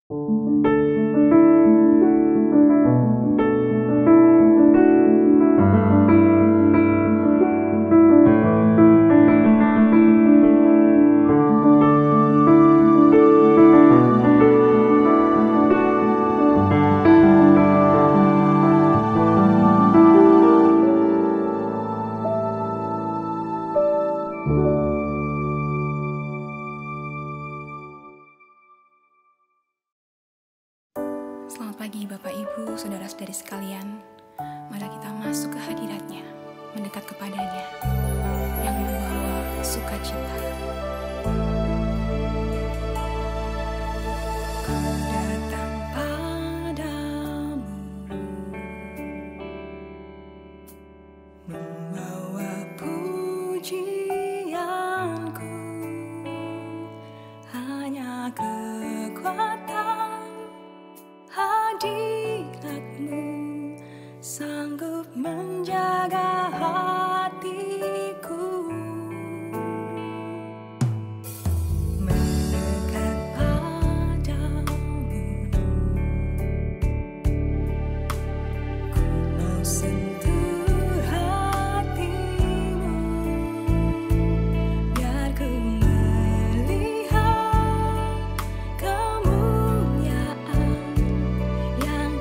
Selamat pagi Bapak Ibu, Saudara-saudari sekalian. Mari kita masuk ke hadirat-Nya, mendekat kepadanya, yang membawa sukacita. Ku datang padamu, membawa pujianku, hanya kekuatan hadirat-Mu sanggup menjaga hatiku. Mendekat padamu, ku mau sentuh hatimu, biar ku melihat kemuliaan yang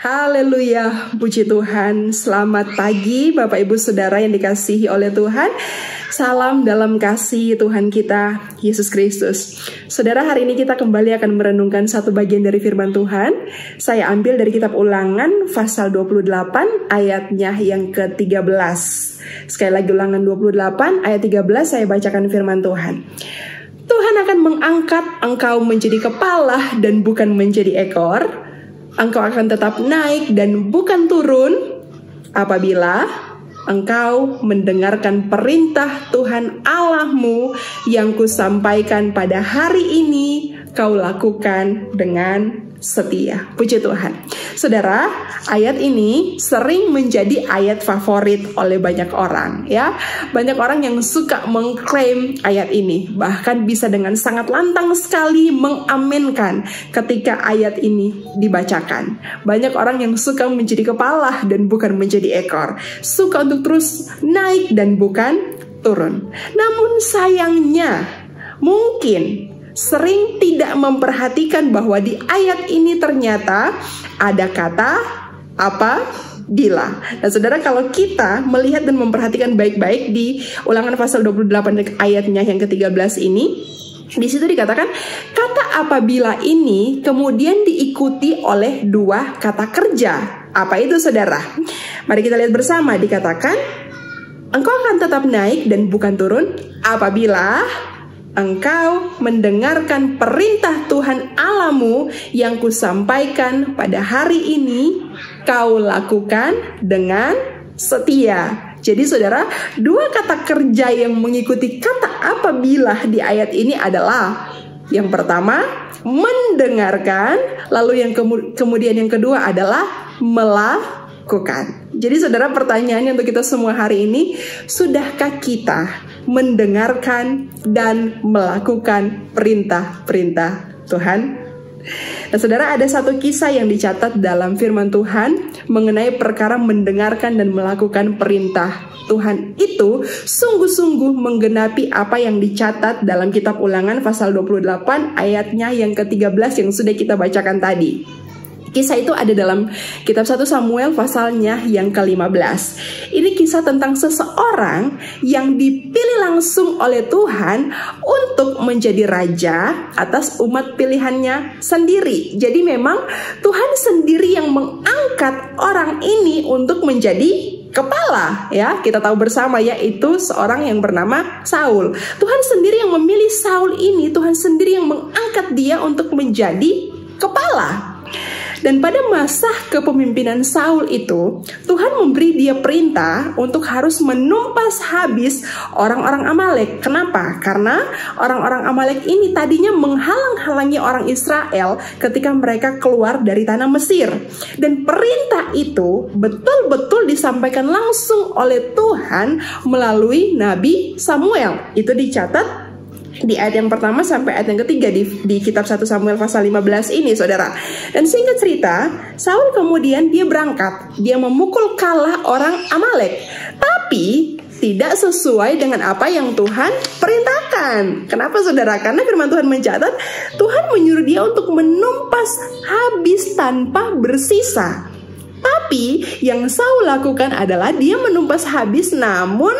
Haleluya, puji Tuhan. Selamat pagi Bapak Ibu Saudara yang dikasihi oleh Tuhan. Salam dalam kasih Tuhan kita Yesus Kristus. Saudara, hari ini kita kembali akan merenungkan satu bagian dari firman Tuhan. Saya ambil dari kitab Ulangan pasal 28 ayatnya yang ke-13. Sekali lagi Ulangan 28 ayat 13, saya bacakan firman Tuhan. Tuhan akan mengangkat engkau menjadi kepala dan bukan menjadi ekor. Engkau akan tetap naik dan bukan turun apabila engkau mendengarkan perintah Tuhan Allahmu yang kusampaikan pada hari ini, kau lakukan dengan setia. Puji Tuhan. Saudara, ayat ini sering menjadi ayat favorit oleh banyak orang, ya. Banyak orang yang suka mengklaim ayat ini, bahkan bisa dengan sangat lantang sekali mengaminkan ketika ayat ini dibacakan. Banyak orang yang suka menjadi kepala dan bukan menjadi ekor, suka untuk terus naik dan bukan turun. Namun sayangnya, mungkin sering tidak memperhatikan bahwa di ayat ini ternyata ada kata apabila. Nah saudara, kalau kita melihat dan memperhatikan baik-baik di Ulangan pasal 28 ayatnya yang ke-13 ini, di situ dikatakan kata apabila ini kemudian diikuti oleh dua kata kerja. Apa itu saudara? Mari kita lihat bersama. Dikatakan engkau akan tetap naik dan bukan turun apabila engkau mendengarkan perintah Tuhan Allahmu yang kusampaikan pada hari ini, kau lakukan dengan setia. Jadi saudara, dua kata kerja yang mengikuti kata apabila di ayat ini adalah yang pertama, mendengarkan, lalu yang kemudian yang kedua adalah melakukan. Jadi saudara, pertanyaannya untuk kita semua hari ini, sudahkah kita mendengarkan dan melakukan perintah-perintah Tuhan? Nah saudara, ada satu kisah yang dicatat dalam firman Tuhan mengenai perkara mendengarkan dan melakukan perintah Tuhan itu sungguh-sungguh menggenapi apa yang dicatat dalam kitab Ulangan pasal 28 ayatnya yang ke-13 yang sudah kita bacakan tadi. Kisah itu ada dalam kitab 1 Samuel pasalnya yang ke-15. Ini kisah tentang seseorang yang dipilih langsung oleh Tuhan untuk menjadi raja atas umat pilihannya sendiri. Jadi memang Tuhan sendiri yang mengangkat orang ini untuk menjadi kepala, ya. Kita tahu bersama, yaitu seorang yang bernama Saul. Tuhan sendiri yang memilih Saul ini, Tuhan sendiri yang mengangkat dia untuk menjadi kepala. Dan pada masa kepemimpinan Saul itu, Tuhan memberi dia perintah untuk harus menumpas habis orang-orang Amalek. Kenapa? Karena orang-orang Amalek ini tadinya menghalang-halangi orang Israel ketika mereka keluar dari tanah Mesir. Dan perintah itu betul-betul disampaikan langsung oleh Tuhan melalui Nabi Samuel. Itu dicatat di ayat yang pertama sampai ayat yang ketiga di kitab 1 Samuel pasal 15 ini, saudara. Dan singkat cerita, Saul kemudian dia berangkat, dia memukul kalah orang Amalek, tapi tidak sesuai dengan apa yang Tuhan perintahkan. Kenapa saudara? Karena firman Tuhan mencatat Tuhan menyuruh dia untuk menumpas habis tanpa bersisa. Tapi yang Saul lakukan adalah dia menumpas habis, namun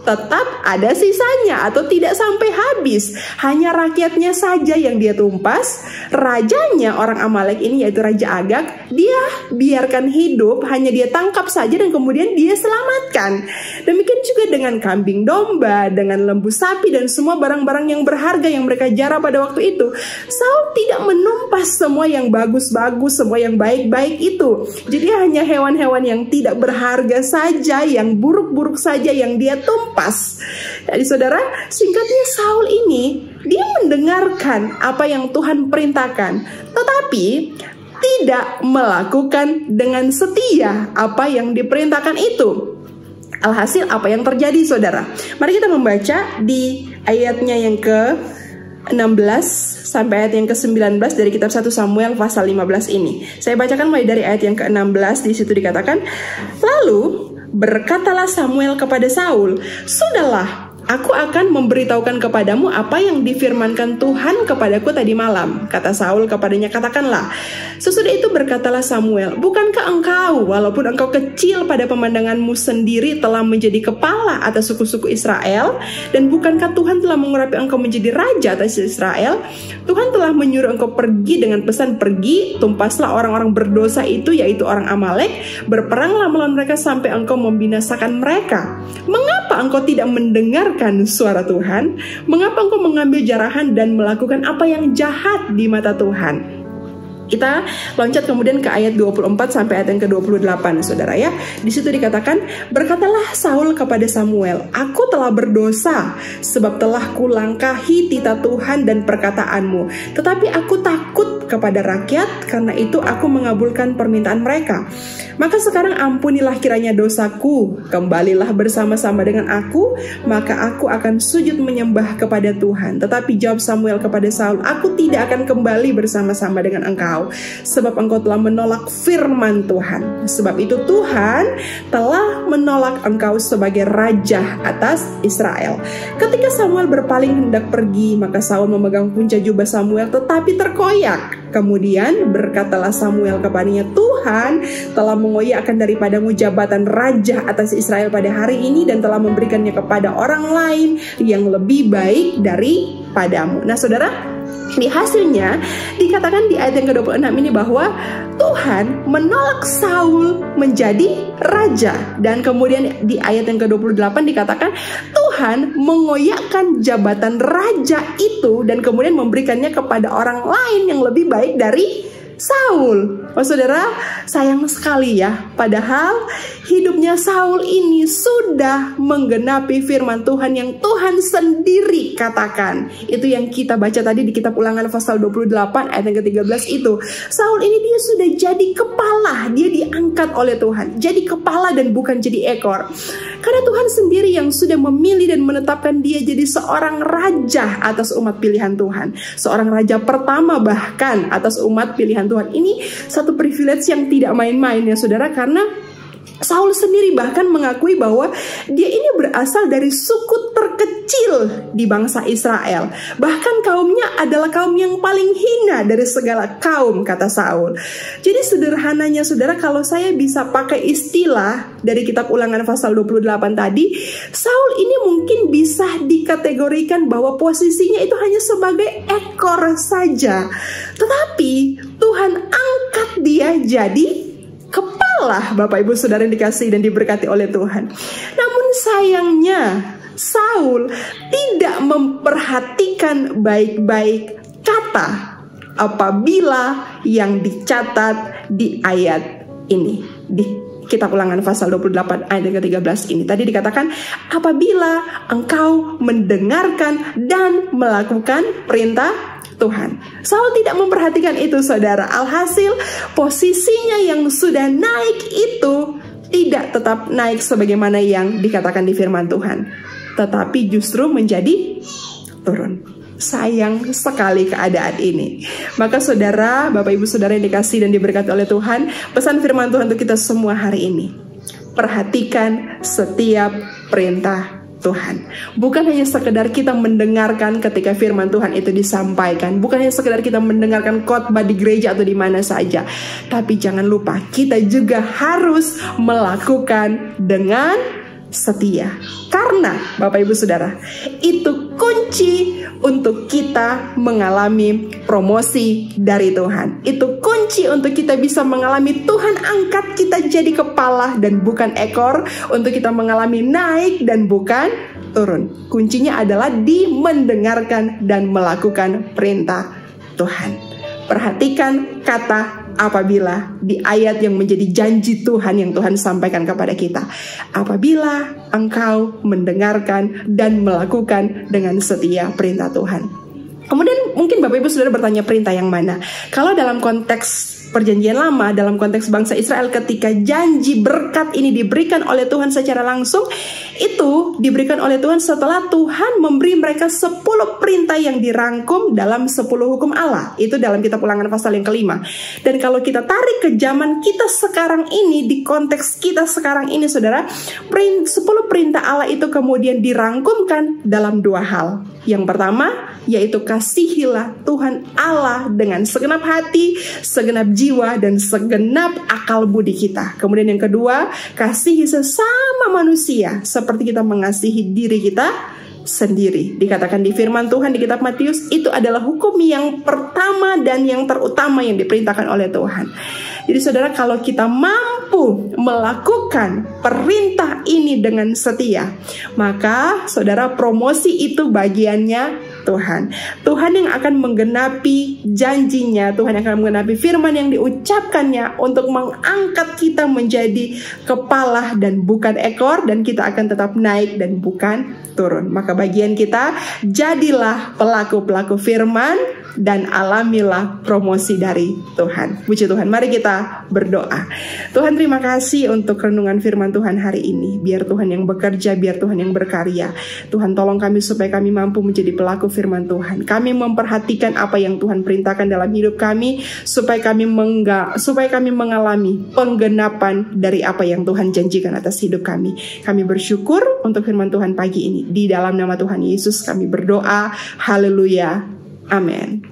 tetap ada sisanya atau tidak sampai habis. Hanya rakyatnya saja yang dia tumpas. Rajanya orang Amalek ini, yaitu Raja Agag, dia biarkan hidup, hanya dia tangkap saja dan kemudian dia selamatkan. Demikian juga dengan kambing domba, dengan lembu sapi dan semua barang-barang yang berharga yang mereka jarah pada waktu itu. Saul tidak menumpas semua yang bagus-bagus, semua yang baik-baik itu. Jadi hanya hewan-hewan yang tidak berharga saja, yang buruk-buruk saja yang dia tumpas. Jadi saudara, singkatnya Saul ini dia mendengarkan apa yang Tuhan perintahkan, tetapi tidak melakukan dengan setia apa yang diperintahkan itu. Alhasil apa yang terjadi saudara? Mari kita membaca di ayatnya yang ke-16 sampai ayat yang ke-19 dari kitab 1 Samuel pasal 15 ini. Saya bacakan mulai dari ayat yang ke-16. Di situ dikatakan, lalu berkatalah Samuel kepada Saul, sudahlah, aku akan memberitahukan kepadamu apa yang difirmankan Tuhan kepadaku tadi malam. Kata Saul kepadanya, katakanlah. Sesudah itu berkatalah Samuel, bukankah engkau, walaupun engkau kecil pada pemandanganmu sendiri, telah menjadi kepala atas suku-suku Israel? Dan bukankah Tuhan telah mengurapi engkau menjadi raja atas Israel? Tuhan telah menyuruh engkau pergi dengan pesan, pergi, tumpaslah orang-orang berdosa itu, yaitu orang Amalek, berperanglah melawan mereka sampai engkau membinasakan mereka. Mengapa engkau tidak mendengarkan suara Tuhan? Mengapa engkau mengambil jarahan dan melakukan apa yang jahat di mata Tuhan? Kita loncat kemudian ke ayat 24 sampai ayat yang ke-28, saudara ya. Di situ dikatakan, berkatalah Saul kepada Samuel, aku telah berdosa sebab telah kulangkahi titah Tuhan dan perkataanmu. Tetapi aku takut kepada rakyat, karena itu aku mengabulkan permintaan mereka. Maka sekarang ampunilah kiranya dosaku, kembalilah bersama-sama dengan aku, maka aku akan sujud menyembah kepada Tuhan. Tetapi jawab Samuel kepada Saul, aku tidak akan kembali bersama-sama dengan engkau, sebab engkau telah menolak firman Tuhan. Sebab itu Tuhan telah menolak engkau sebagai raja atas Israel. Ketika Samuel berpaling hendak pergi, maka Saul memegang punca jubah Samuel, tetapi terkoyak. Kemudian berkatalah Samuel kepadanya, Tuhan telah mengoyakkan daripadamu jabatan raja atas Israel pada hari ini, dan telah memberikannya kepada orang lain yang lebih baik daripadamu. Nah saudara, di hasilnya dikatakan di ayat yang ke-26 ini bahwa Tuhan menolak Saul menjadi raja. Dan kemudian di ayat yang ke-28 dikatakan Tuhan mengoyakkan jabatan raja itu dan kemudian memberikannya kepada orang lain yang lebih baik dari Saul. Oh saudara, sayang sekali ya, padahal hidupnya Saul ini sudah menggenapi firman Tuhan yang Tuhan sendiri katakan. Itu yang kita baca tadi di kitab Ulangan pasal 28 ayat yang ke-13 itu. Saul ini dia sudah jadi kepala, dia diangkat oleh Tuhan, jadi kepala dan bukan jadi ekor. Karena Tuhan sendiri yang sudah memilih dan menetapkan dia jadi seorang raja atas umat pilihan Tuhan, seorang raja pertama bahkan atas umat pilihan Tuhan. Ini satu privilege yang tidak main-main ya saudara, karena Saul sendiri bahkan mengakui bahwa dia ini berasal dari suku terkecil di bangsa Israel. Bahkan kaumnya adalah kaum yang paling hina dari segala kaum, kata Saul. Jadi sederhananya saudara, kalau saya bisa pakai istilah dari kitab Ulangan pasal 28 tadi, Saul ini mungkin bisa dikategorikan bahwa posisinya itu hanya sebagai ekor saja. Tetapi Tuhan angkat dia jadi kepala, Bapak Ibu Saudara yang dikasihi dan diberkati oleh Tuhan. Namun sayangnya Saul tidak memperhatikan baik-baik kata apabila yang dicatat di ayat ini, di kitab Ulangan pasal 28 ayat ke-13 ini. Tadi dikatakan, apabila engkau mendengarkan dan melakukan perintah Tuhan. Saul tidak memperhatikan itu saudara. Alhasil posisinya yang sudah naik itu tidak tetap naik sebagaimana yang dikatakan di firman Tuhan, tetapi justru menjadi turun. Sayang sekali keadaan ini. Maka saudara, Bapak Ibu Saudara yang dikasihi dan diberkati oleh Tuhan, pesan firman Tuhan untuk kita semua hari ini, perhatikan setiap perintah Tuhan. Bukan hanya sekedar kita mendengarkan ketika firman Tuhan itu disampaikan, bukan hanya sekedar kita mendengarkan khotbah di gereja atau di mana saja, tapi jangan lupa kita juga harus melakukan dengan setia. Karena Bapak Ibu Saudara, itu kunci untuk kita mengalami promosi dari Tuhan. Itu kunci untuk kita bisa mengalami Tuhan angkat kita jadi kepala dan bukan ekor, untuk kita mengalami naik dan bukan turun. Kuncinya adalah di mendengarkan dan melakukan perintah Tuhan. Perhatikan kata apabila di ayat yang menjadi janji Tuhan yang Tuhan sampaikan kepada kita. Apabila engkau mendengarkan dan melakukan dengan setia perintah Tuhan. Kemudian mungkin Bapak Ibu Saudara bertanya, perintah yang mana? Kalau dalam konteks Perjanjian Lama, dalam konteks bangsa Israel, ketika janji berkat ini diberikan oleh Tuhan secara langsung, Itu diberikan oleh Tuhan setelah Tuhan memberi mereka 10 perintah yang dirangkum dalam 10 hukum Allah. Itu dalam kitab Ulangan pasal yang kelima. Dan kalau kita tarik ke zaman kita sekarang ini, di konteks kita sekarang ini saudara, 10 perintah Allah itu kemudian dirangkumkan dalam 2 hal. Yang pertama yaitu kasihilah Tuhan Allah dengan segenap hati, segenap jiwa, dan segenap akal budi kita. Kemudian yang kedua, kasihi sesama manusia seperti kita mengasihi diri kita sendiri. Dikatakan di firman Tuhan di kitab Matius, itu adalah hukum yang pertama dan yang terutama yang diperintahkan oleh Tuhan. Jadi saudara, kalau kita mampu melakukan perintah ini dengan setia, maka saudara, promosi itu bagiannya Tuhan. Tuhan yang akan menggenapi janjinya, Tuhan yang akan menggenapi firman yang diucapkannya untuk mengangkat kita menjadi kepala dan bukan ekor, dan kita akan tetap naik dan bukan turun. Maka bagian kita, jadilah pelaku-pelaku firman dan alamilah promosi dari Tuhan. Puji Tuhan, mari kita berdoa. Tuhan, terima kasih untuk renungan firman Tuhan hari ini. Biar Tuhan yang bekerja, biar Tuhan yang berkarya. Tuhan, tolong kami supaya kami mampu menjadi pelaku firman Tuhan. Kami memperhatikan apa yang Tuhan perintahkan dalam hidup kami, supaya kami mengalami penggenapan dari apa yang Tuhan janjikan atas hidup kami. Kami bersyukur untuk firman Tuhan pagi ini. Di dalam nama Tuhan Yesus kami berdoa. Haleluya. Amin.